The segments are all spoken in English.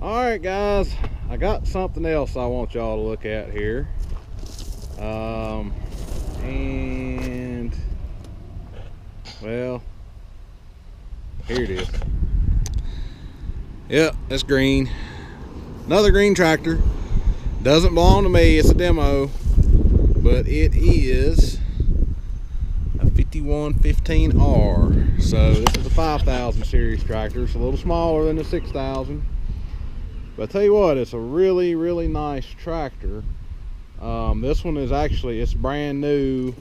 Alright guys, I got something else I want y'all to look at here. And well, here it is. Yep, that's green. Another green tractor. Doesn't belong to me, it's a demo, but it is a 5115R. So this is a 5000 series tractor. It's a little smaller than the 6000. But I tell you what, it's a really nice tractor. This one is actually, it's brand new,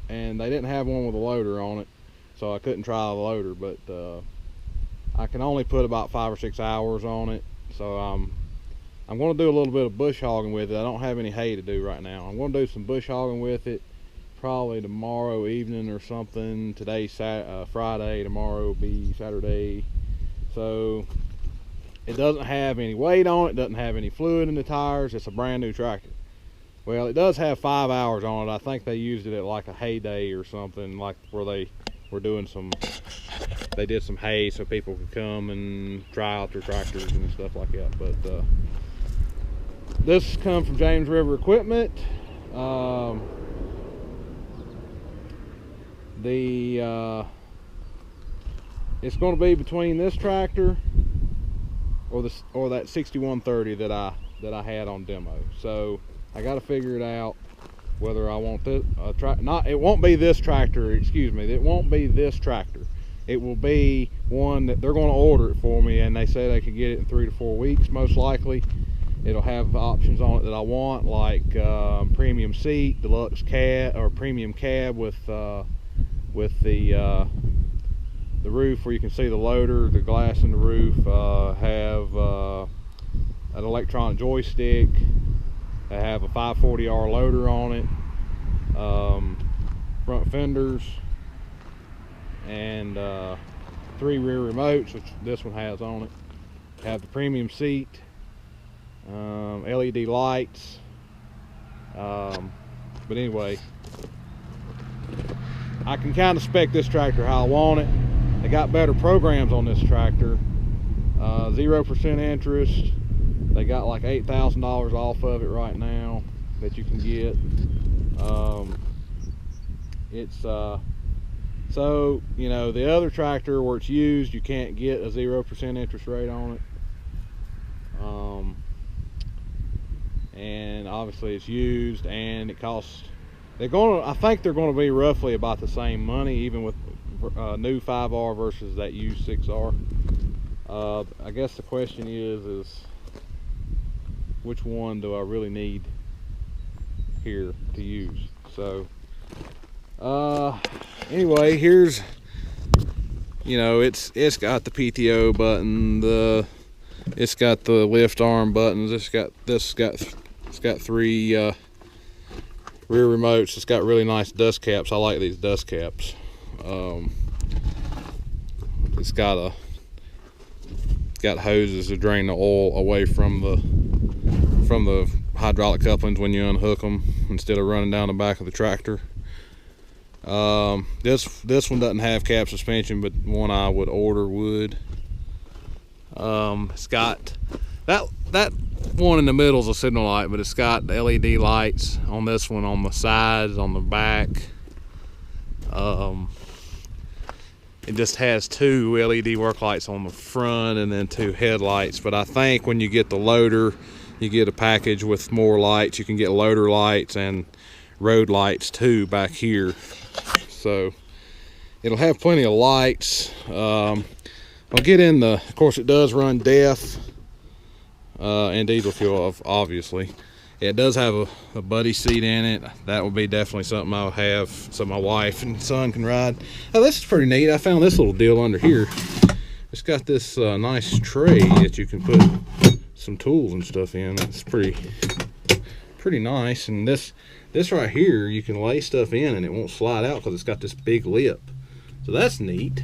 and they didn't have one with a loader on it, so I couldn't try the loader. But I can only put about 5 or 6 hours on it, so I'm going to do a little bit of bush hogging with it. I don't have any hay to do right now. I'm going to do some bush hogging with it probably tomorrow evening or something. Today's Friday, tomorrow will be Saturday. So it doesn't have any weight on it, doesn't have any fluid in the tires. It's a brand new tractor. Well, it does have 5 hours on it. I think they used it at like a hay day or something, like where they were doing they did some hay so people could come and try out their tractors and stuff like that. But this comes from James River Equipment. It's going to be between this tractor or that 6130 that I had on demo. So I got to figure it out whether I want this it won't be this tractor, excuse me, it won't be this tractor. It will be one that they're going to order it for me, and they say they could get it in 3 to 4 weeks most likely. It'll have options on it that I want, like premium seat, deluxe cab, or premium cab with the roof where you can see the loader, the glass in the roof, have an electronic joystick. They have a 540R loader on it, front fenders, and 3 rear remotes, which this one has on it. Have the premium seat, LED lights, but anyway, I can kind of spec this tractor how I want it. They got better programs on this tractor. 0% interest. They got like $8,000 off of it right now that you can get. So you know, the other tractor where it's used, you can't get a 0% interest rate on it. And obviously it's used, and it costs. I think they're going to be roughly about the same money, even with new 5R versus that used 6R. I guess the question is which one do I really need here to use? So anyway, here's, you know, it's got the PTO button, it's got the lift arm buttons, it's got 3 rear remotes. It's got really nice dust caps. I like these dust caps. It's got hoses to drain the oil away from the hydraulic couplings when you unhook them, instead of running down the back of the tractor. This one doesn't have cab suspension, but one I would order would. It's got that one in the middle is a signal light, but it's got LED lights on this one, on the sides, on the back. It just has 2 LED work lights on the front and then 2 headlights. But I think when you get the loader, you get a package with more lights. You can get loader lights and road lights too back here. So it'll have plenty of lights. I'll get in of course it does run DEF and diesel fuel, obviously. It does have a buddy seat in it. That would be definitely something I'll have so my wife and son can ride. Oh, this is pretty neat. I found this little deal under here. It's got this nice tray that you can put some tools and stuff in. It's pretty nice. And this right here, you can lay stuff in and it won't slide out because it's got this big lip. So that's neat.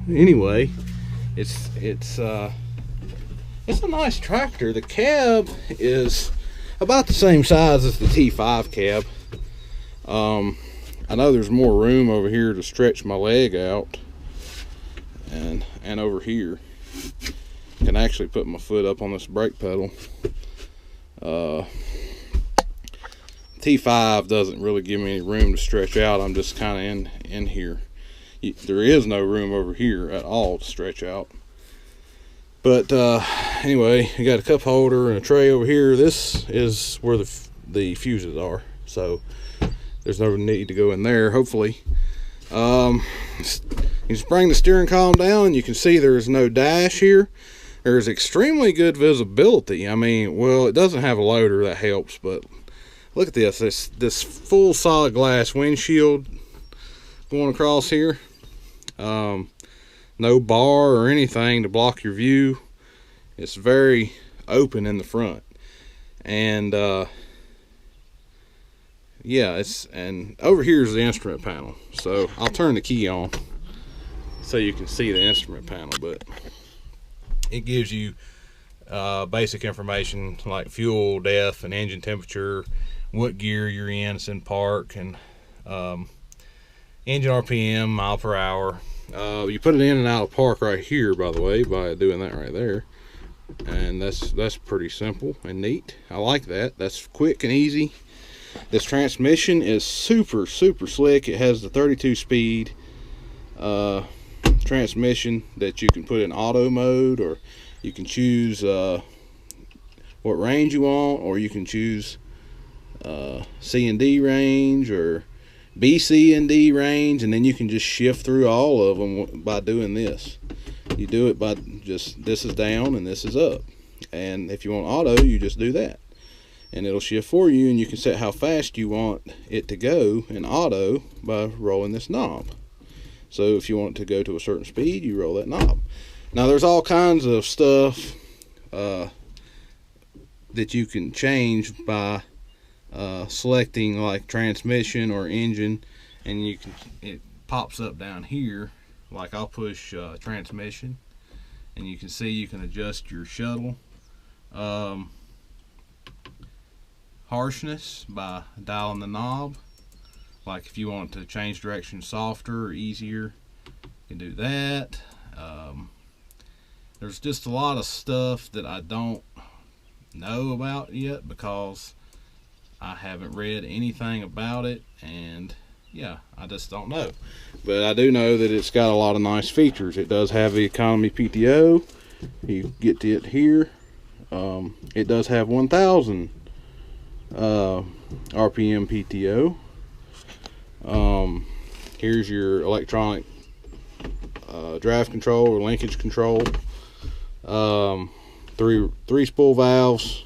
Anyway, it's a nice tractor. The cab is about the same size as the T5 cab. I know there's more room over here to stretch my leg out, and over here. can actually put my foot up on this brake pedal. T5 doesn't really give me any room to stretch out. I'm just kind of in here. There is no room over here at all to stretch out. But anyway, you got a cup holder and a tray over here. This is where the fuses are, so there's no need to go in there, hopefully. You just bring the steering column down and you can see there's no dash here. There's extremely good visibility. I mean, well, it doesn't have a loader, that helps, but look at this full solid glass windshield going across here. No bar or anything to block your view. It's very open in the front, and yeah, and over here is the instrument panel. So I'll turn the key on so you can see the instrument panel, but it gives you basic information like fuel, depth, and engine temperature, what gear you're in, it's in park, and engine RPM, mile per hour. You put it in and out of park right here, by the way, by doing that right there, and that's pretty simple and neat. I like that. That's quick and easy. This transmission is super slick. It has the 32 speed transmission that you can put in auto mode, or you can choose what range you want, or you can choose C and D range or B, C, and D range, and then you can just shift through all of them by doing this. You do it by just, this is down and this is up, and if you want auto, you just do that and it'll shift for you, and you can set how fast you want it to go in auto by rolling this knob. So if you want it to go to a certain speed, you roll that knob. Now there's all kinds of stuff that you can change by selecting like transmission or engine, and it pops up down here. Like I'll push transmission, and you can see you can adjust your shuttle harshness by dialing the knob. Like if you want to change direction softer or easier, you can do that. There's just a lot of stuff that I don't know about yet because I haven't read anything about it, and yeah, I just don't know. But I do know that it's got a lot of nice features. It does have the economy PTO. You get to it here. It does have 1000 RPM PTO. Here's your electronic draft control or linkage control. Three spool valves.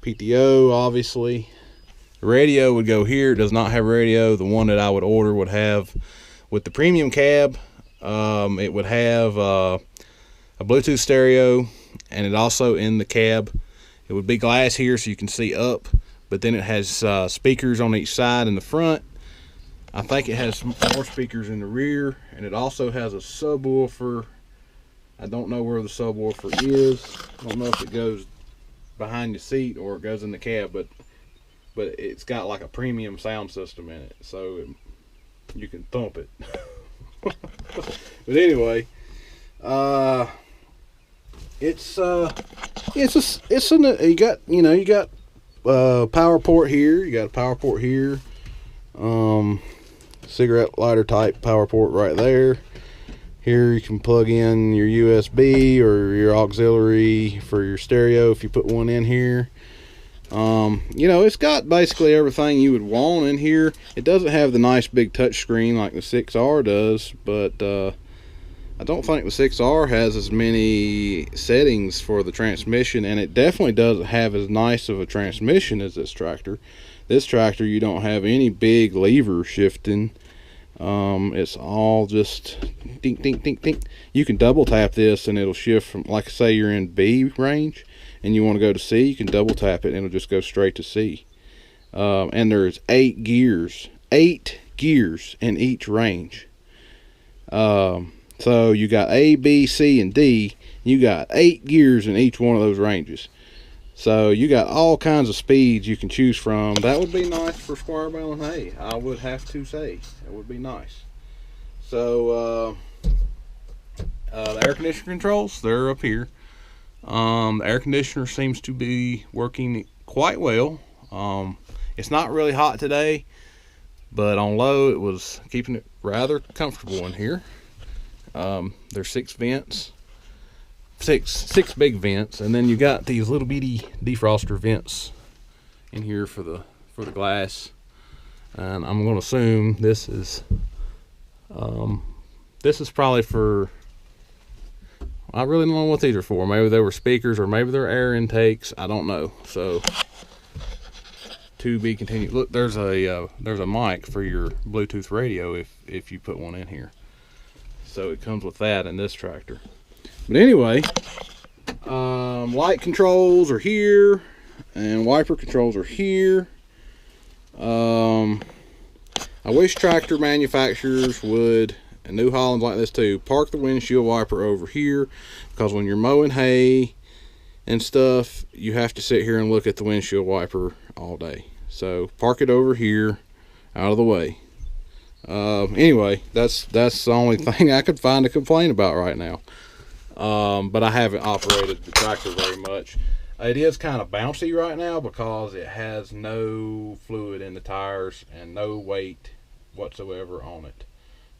PTO, obviously. The radio would go here. It does not have radio. The one that I would order would have, with the premium cab, it would have a Bluetooth stereo, and it also in the cab, it would be glass here so you can see up, but then it has speakers on each side in the front. I think it has more speakers in the rear, and it also has a subwoofer. I don't know where the subwoofer is. I don't know if it goes behind the seat or it goes in the cab, but it's got like a premium sound system in it, so you can thump it. But anyway, you got power port here, you got a power port here, cigarette lighter type power port right there. Here you can plug in your USB or your auxiliary for your stereo if you put one in here. It's got basically everything you would want in here. It doesn't have the nice big touch screen like the 6R does, but I don't think the 6R has as many settings for the transmission, and it definitely doesn't have as nice of a transmission as this tractor. This tractor, you don't have any big lever shifting. It's all just dink dink dink dink. You can double tap this and it'll shift from, like say you're in B range and you want to go to C, you can double tap it and it'll just go straight to C. And there's 8 gears in each range. So you got A, B, C, and D. You got 8 gears in each one of those ranges. So you got all kinds of speeds you can choose from. That would be nice for square bale and hay, I would have to say. It would be nice. So The air conditioner controls, they're up here. The air conditioner seems to be working quite well. It's not really hot today, but on low it was keeping it rather comfortable in here. There's 6 vents, six big vents, and then you got these little bitty defroster vents in here for the glass. And I'm going to assume this is probably for, I really don't know what these are for. Maybe they were speakers or maybe they're air intakes. I don't know. So to be continued. Look, there's a mic for your Bluetooth radio if you put one in here. So it comes with that in this tractor. But anyway, light controls are here and wiper controls are here. I wish tractor manufacturers would, and New Holland's like this too, park the windshield wiper over here, because when you're mowing hay and stuff, you have to sit here and look at the windshield wiper all day. So park it over here, out of the way. Anyway, that's the only thing I could find to complain about right now. But I haven't operated the tractor very much. It is kind of bouncy right now because it has no fluid in the tires and no weight whatsoever on it.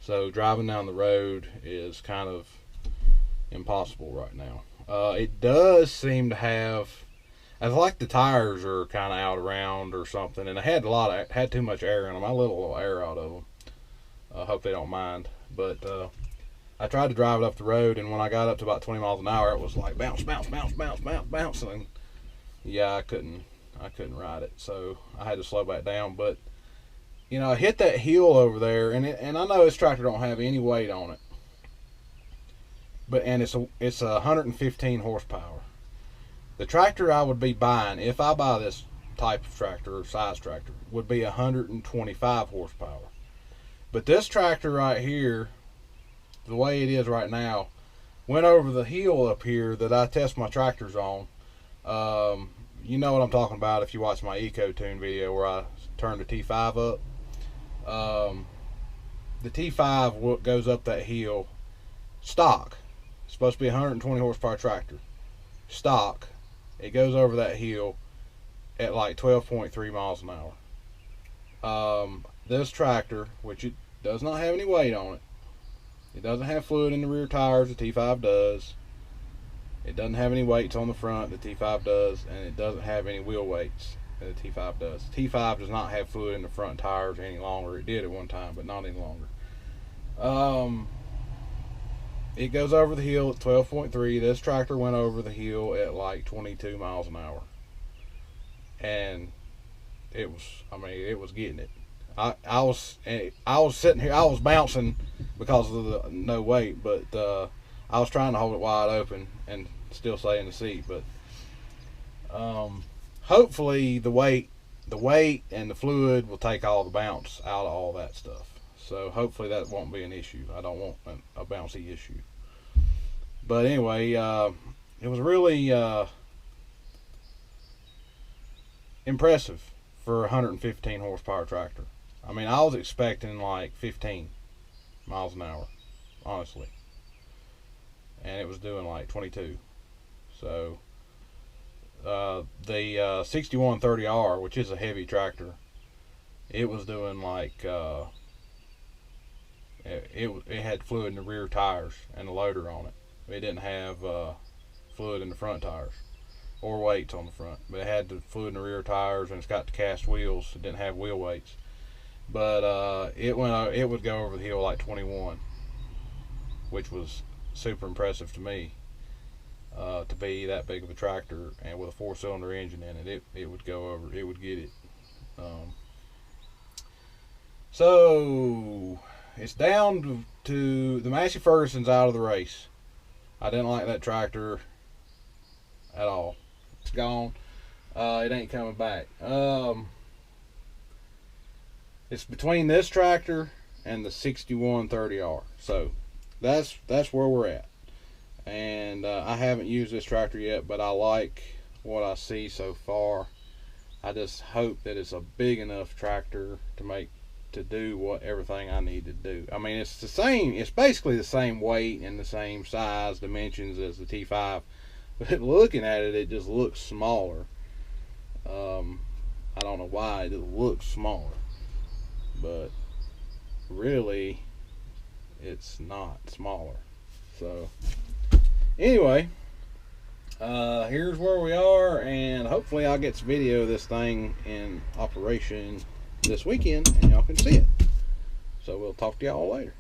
So driving down the road is kind of impossible right now. It does seem to have, I like the tires are kind of out around or something, and I had too much air in them. I let a little air out of them. I hope they don't mind. But I tried to drive it up the road, and when I got up to about 20 miles an hour, it was like bounce, bounce, bounce, bounce, bounce, bounce, and yeah, I couldn't ride it, so I had to slow back down. But you know, I hit that hill over there, and I know this tractor don't have any weight on it, but it's a 115 horsepower. The tractor I would be buying, if I buy this type of tractor or size tractor, would be 125 horsepower. But this tractor right here, the way it is right now, went over the hill up here that I test my tractors on. You know what I'm talking about if you watch my EcoTune video where I turned the T5 up. The T5 goes up that hill stock. It's supposed to be a 120 horsepower tractor. Stock. It goes over that hill at like 12.3 miles an hour. This tractor, which it does not have any weight on it. It doesn't have fluid in the rear tires, the T5 does. It doesn't have any weights on the front, the T5 does, and it doesn't have any wheel weights, the T5 does. T5 does not have fluid in the front tires any longer. It did at one time, but not any longer. It goes over the hill at 12.3. This tractor went over the hill at like 22 miles an hour. And it was getting it. I was sitting here, I was bouncing because of the no weight, but I was trying to hold it wide open and still stay in the seat. But hopefully the weight and the fluid will take all the bounce out of all that stuff. So hopefully that won't be an issue. I don't want a bouncy issue. But anyway, it was really impressive for a 115 horsepower tractor. I mean, I was expecting like 15 miles an hour, honestly. And it was doing like 22. So the 6130R, which is a heavy tractor, it was doing like it had fluid in the rear tires and a loader on it. It didn't have fluid in the front tires or weights on the front, but it had the fluid in the rear tires, and it's got the cast wheels. It didn't have wheel weights, but it would go over the hill like 21, which was super impressive to me. To be that big of a tractor and with a 4-cylinder engine in it, it would go over, it would get it. So it's down to the Massey Ferguson's out of the race. I didn't like that tractor at all. It's gone. It ain't coming back. It's between this tractor and the 6130R. So that's where we're at. And I haven't used this tractor yet, but I like what I see so far. I just hope that it's a big enough tractor to make to do what everything I need to do. I mean, it's the same. It's basically the same weight and the same size dimensions as the T5, but looking at it, it just looks smaller. I don't know why it looks smaller, but really, it's not smaller. So anyway, here's where we are, and hopefully I'll get some video of this thing in operation this weekend and y'all can see it. So we'll talk to y'all later.